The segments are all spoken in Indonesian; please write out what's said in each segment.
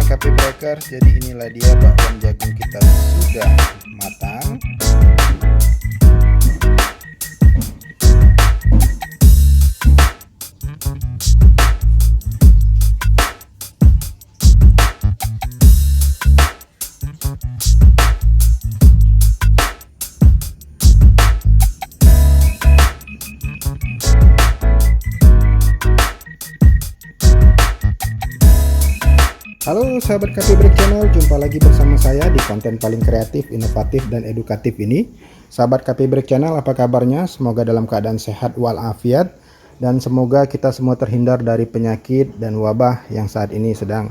Coffee Breakers, jadi inilah dia bakwan jagung kita sudah matang. Halo sahabat Coffee Break Channel, jumpa lagi bersama saya di konten paling kreatif, inovatif, dan edukatif ini. Sahabat Coffee Break Channel, apa kabarnya? Semoga dalam keadaan sehat walafiat, dan semoga kita semua terhindar dari penyakit dan wabah yang saat ini sedang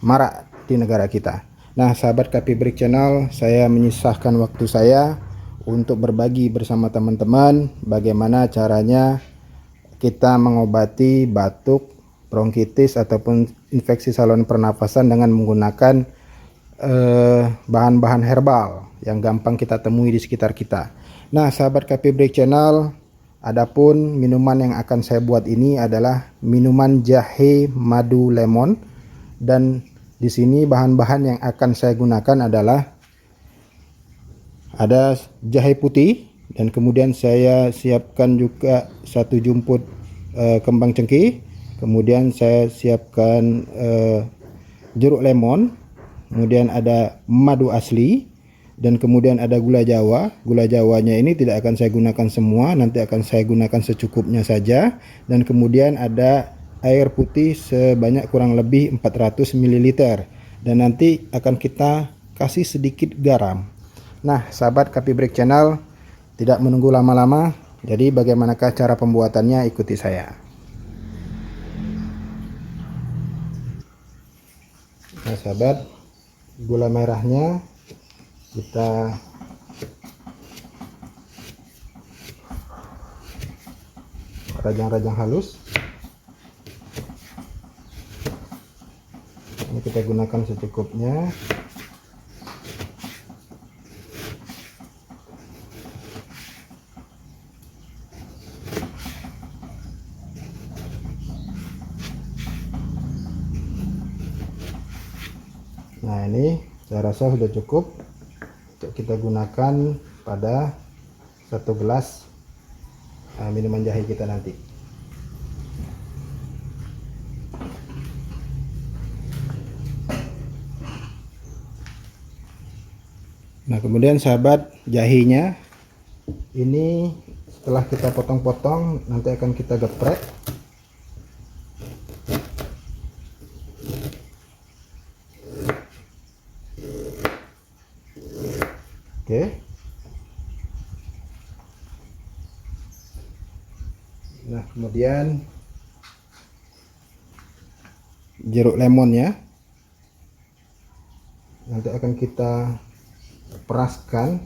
marak di negara kita. Nah sahabat Coffee Break Channel, saya menyisahkan waktu saya untuk berbagi bersama teman-teman bagaimana caranya kita mengobati batuk, bronkitis ataupun infeksi saluran pernafasan dengan menggunakan bahan-bahan herbal yang gampang kita temui di sekitar kita. Nah, sahabat Coffee Break Channel, adapun minuman yang akan saya buat ini adalah minuman jahe madu lemon, dan di sini bahan-bahan yang akan saya gunakan adalah ada jahe putih, dan kemudian saya siapkan juga 1 jumput kembang cengkeh. Kemudian saya siapkan jeruk lemon, kemudian ada madu asli, dan kemudian ada gula jawa. Gula jawanya ini tidak akan saya gunakan semua, nanti akan saya gunakan secukupnya saja. Dan kemudian ada air putih sebanyak kurang lebih 400 ml, dan nanti akan kita kasih sedikit garam. Nah sahabat Coffee Break Channel, tidak menunggu lama-lama, jadi bagaimanakah cara pembuatannya, ikuti saya. Nah sahabat, gula merahnya kita rajang-rajang halus. Ini kita gunakan secukupnya. Nah ini saya rasa sudah cukup untuk kita gunakan pada 1 gelas minuman jahe kita nanti. Nah kemudian sahabat, jahenya ini setelah kita potong-potong nanti akan kita geprek. Oke. Nah kemudian jeruk lemonnya nanti akan kita peraskan.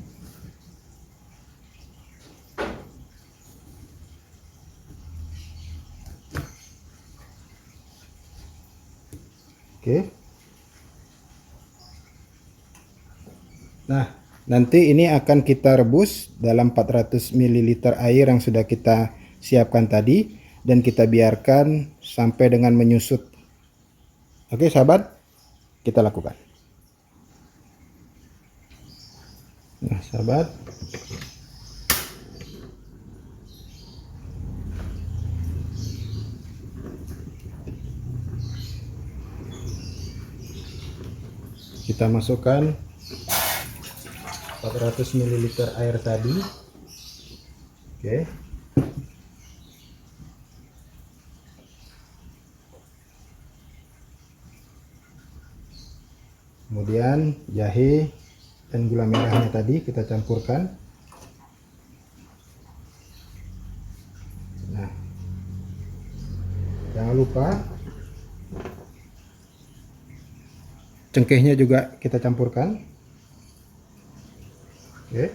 Oke. Nah nanti ini akan kita rebus dalam 400 ml air yang sudah kita siapkan tadi, dan kita biarkan sampai dengan menyusut. Oke sahabat, kita lakukan. Nah sahabat, kita masukkan 400 ml air tadi. Oke. Kemudian jahe dan gula merahnya tadi kita campurkan. Nah, jangan lupa cengkehnya juga kita campurkan. Oke.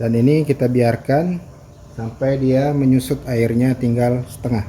Dan ini kita biarkan sampai dia menyusut airnya tinggal setengah.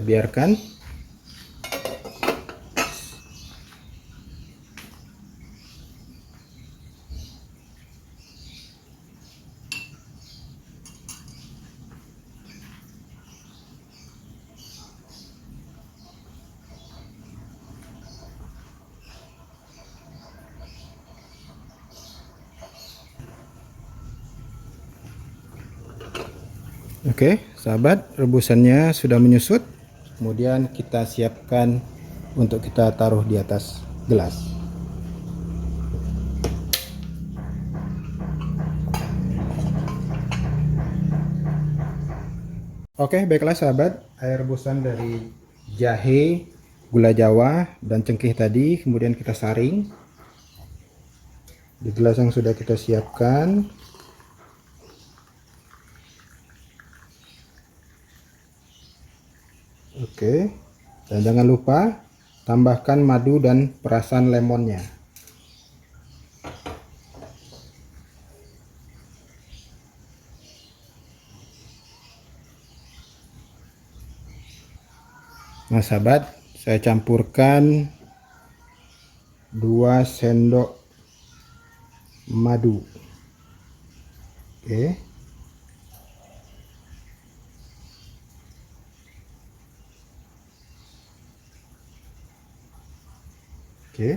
kita biarkan. Oke, sahabat, rebusannya sudah menyusut. Kemudian kita siapkan untuk kita taruh di atas gelas. Oke, baiklah sahabat, air rebusan dari jahe, gula jawa, dan cengkeh tadi kemudian kita saring di gelas yang sudah kita siapkan. Oke, dan jangan lupa tambahkan madu dan perasan lemonnya. Nah sahabat, saya campurkan 2 sendok madu. Oke. Oke.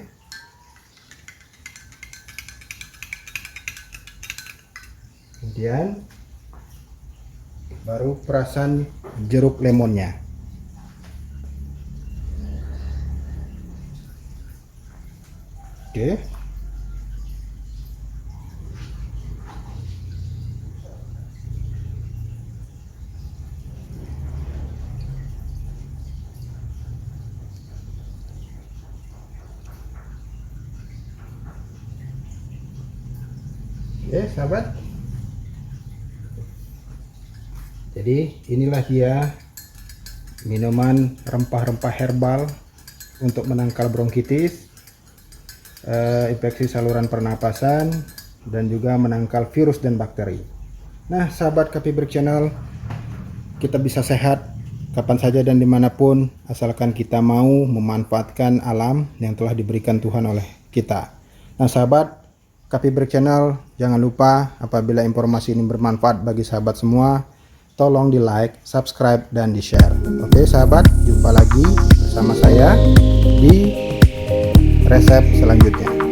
Kemudian baru perasan jeruk lemonnya. Oke. Oke, sahabat. Jadi inilah dia minuman rempah-rempah herbal untuk menangkal bronkitis, infeksi saluran pernapasan, dan juga menangkal virus dan bakteri. Nah sahabat Kopi Break Channel, kita bisa sehat kapan saja dan dimanapun asalkan kita mau memanfaatkan alam yang telah diberikan Tuhan oleh kita. Nah sahabat Kopi Break Channel, jangan lupa apabila informasi ini bermanfaat bagi sahabat semua, tolong di like, subscribe, dan di share. Oke sahabat, jumpa lagi bersama saya di resep selanjutnya.